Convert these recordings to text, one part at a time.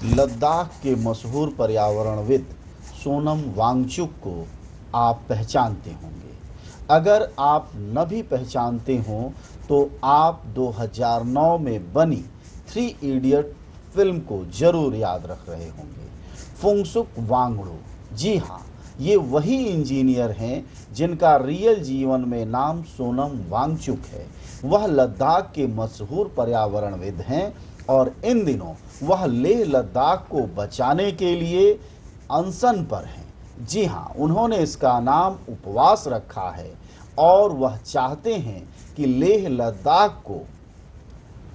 लद्दाख के मशहूर पर्यावरणविद सोनम वांगचुक को आप पहचानते होंगे। अगर आप न भी पहचानते हों तो आप 2009 में बनी 3 इडियट फिल्म को जरूर याद रख रहे होंगे। फुंगसुक वांगडू, जी हाँ, ये वही इंजीनियर हैं जिनका रियल जीवन में नाम सोनम वांगचुक है। वह लद्दाख के मशहूर पर्यावरणविद हैं और इन दिनों वह लेह लद्दाख को बचाने के लिए अनशन पर हैं। जी हाँ, उन्होंने इसका नाम उपवास रखा है और वह चाहते हैं कि लेह लद्दाख को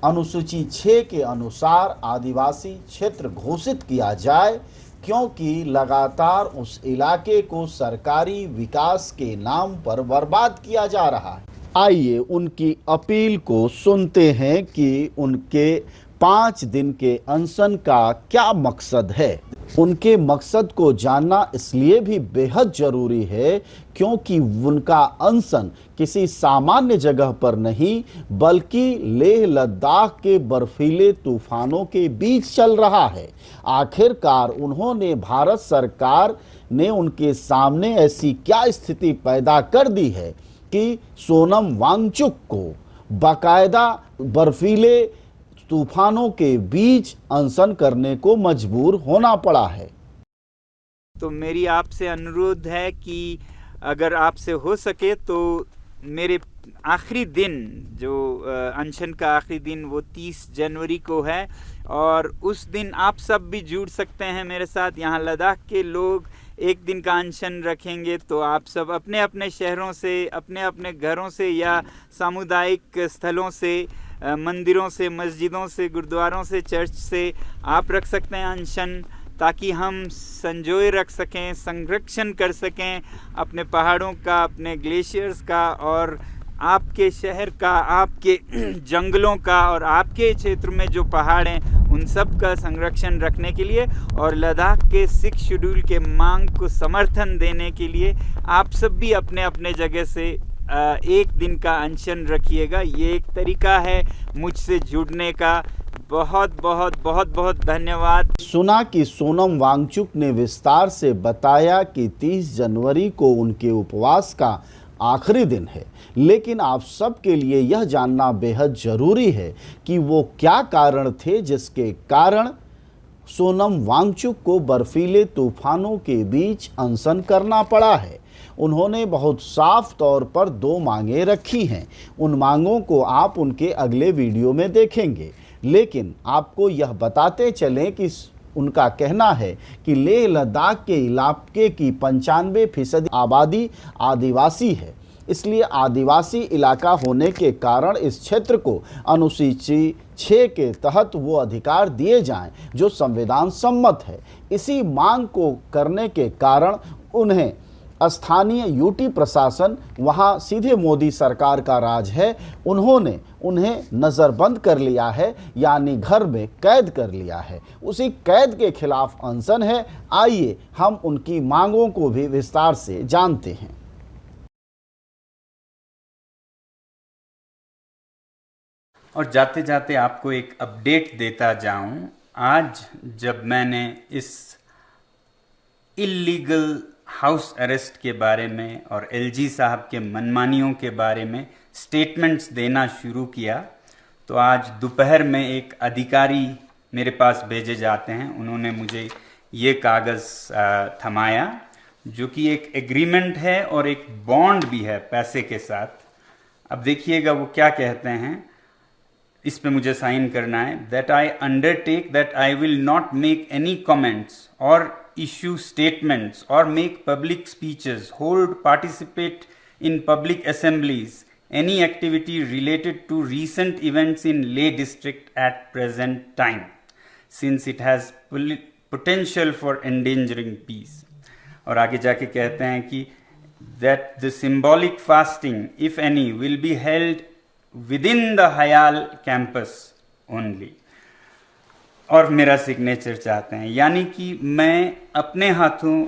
अनुसूची 6 के अनुसार आदिवासी क्षेत्र घोषित किया जाए, क्योंकि लगातार उस इलाके को सरकारी विकास के नाम पर बर्बाद किया जा रहा है। आइए उनकी अपील को सुनते हैं कि उनके 5 दिन के अनशन का क्या मकसद है। उनके मकसद को जानना इसलिए भी बेहद जरूरी है क्योंकि उनका अनशन किसी सामान्य जगह पर नहीं बल्कि लेह लद्दाख के बर्फीले तूफानों के बीच चल रहा है। आखिरकार उन्होंने भारत सरकार ने उनके सामने ऐसी क्या स्थिति पैदा कर दी है कि सोनम वांगचुक को बाकायदा बर्फीले तूफानों के बीच अनशन करने को मजबूर होना पड़ा है। तो मेरी आपसे अनुरोध है कि अगर आपसे हो सके तो मेरे आखिरी दिन जो अनशन का आखिरी दिन वो 30 जनवरी को है और उस दिन आप सब भी जुड़ सकते हैं मेरे साथ। यहाँ लद्दाख के लोग एक दिन का अनशन रखेंगे तो आप सब अपने अपने शहरों से, अपने अपने घरों से या सामुदायिक स्थलों से, मंदिरों से, मस्जिदों से, गुरुद्वारों से, चर्च से आप रख सकते हैं अनशन, ताकि हम संजोए रख सकें, संरक्षण कर सकें अपने पहाड़ों का, अपने ग्लेशियर्स का और आपके शहर का, आपके जंगलों का और आपके क्षेत्र में जो पहाड़ हैं उन सब का संरक्षण रखने के लिए और लद्दाख के 6 शेड्यूल के मांग को समर्थन देने के लिए आप सब भी अपने अपने जगह से एक दिन का अनशन रखिएगा। ये एक तरीका है मुझसे जुड़ने का। बहुत बहुत बहुत बहुत धन्यवाद। सुना कि सोनम वांगचुक ने विस्तार से बताया कि 30 जनवरी को उनके उपवास का आखिरी दिन है, लेकिन आप सबके लिए यह जानना बेहद जरूरी है कि वो क्या कारण थे जिसके कारण सोनम वांगचुक को बर्फीले तूफानों के बीच अनशन करना पड़ा है। उन्होंने बहुत साफ तौर पर 2 मांगें रखी हैं। उन मांगों को आप उनके अगले वीडियो में देखेंगे, लेकिन आपको यह बताते चलें कि उनका कहना है कि लेह लद्दाख के इलाके की 95% आबादी आदिवासी है, इसलिए आदिवासी इलाका होने के कारण इस क्षेत्र को अनुसूची 6 के तहत वो अधिकार दिए जाएं जो संविधान सम्मत है। इसी मांग को करने के कारण उन्हें स्थानीय यूटी प्रशासन, वहाँ सीधे मोदी सरकार का राज है, उन्होंने उन्हें नज़रबंद कर लिया है, यानी घर में कैद कर लिया है। उसी कैद के खिलाफ अनशन है। आइए हम उनकी मांगों को भी विस्तार से जानते हैं। और जाते जाते आपको एक अपडेट देता जाऊं। आज जब मैंने इस इल्लीगल हाउस अरेस्ट के बारे में और एलजी साहब के मनमानियों के बारे में स्टेटमेंट्स देना शुरू किया तो आज दोपहर में एक अधिकारी मेरे पास भेजे जाते हैं। उन्होंने मुझे ये कागज़ थमाया जो कि एक एग्रीमेंट है और एक बॉन्ड भी है पैसे के साथ। अब देखिएगा वो क्या कहते हैं। इस पे मुझे साइन करना है। That I undertake that I will not make any comments और issue statements or make public speeches, hold, participate in public assemblies, any activity related to recent events in Leh district at present time, since it has potential for endangering peace. और आगे जाके कहते हैं कि that the symbolic fasting, if any, will be held within the Hayal campus only. और मेरा signature चाहते हैं, यानी कि मैं अपने हाथों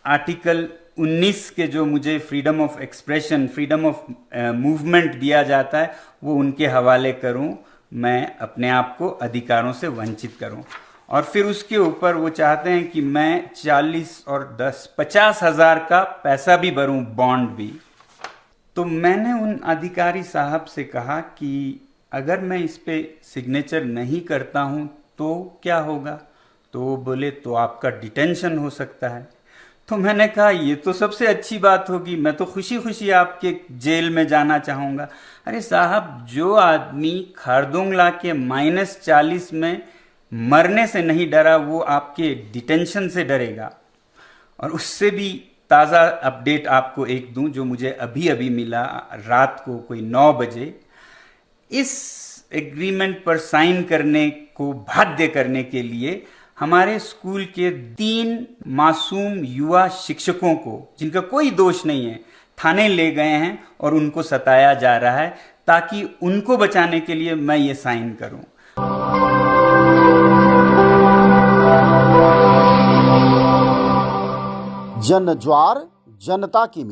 आर्टिकल 19 के जो मुझे freedom of expression, freedom of movement दिया जाता है वो उनके हवाले करूं, मैं अपने आप को अधिकारों से वंचित करूं। और फिर उसके ऊपर वो चाहते हैं कि मैं 40 और 10 50 हजार का पैसा भी भरूं, बॉन्ड भी। तो मैंने उन अधिकारी साहब से कहा कि अगर मैं इस पे सिग्नेचर नहीं करता हूं तो क्या होगा? तो वो बोले तो आपका डिटेंशन हो सकता है। तो मैंने कहा ये तो सबसे अच्छी बात होगी, मैं तो खुशी खुशी आपके जेल में जाना चाहूंगा। अरे साहब, जो आदमी खारदोंगला के -40 में मरने से नहीं डरा वो आपके डिटेंशन से डरेगा। और उससे भी ताज़ा अपडेट आपको एक दूं जो मुझे अभी अभी मिला रात को कोई 9 बजे। इस एग्रीमेंट पर साइन करने को बाध्य करने के लिए हमारे स्कूल के 3 मासूम युवा शिक्षकों को, जिनका कोई दोष नहीं है, थाने ले गए हैं और उनको सताया जा रहा है ताकि उनको बचाने के लिए मैं ये साइन करूं। जन ज्वार जनता की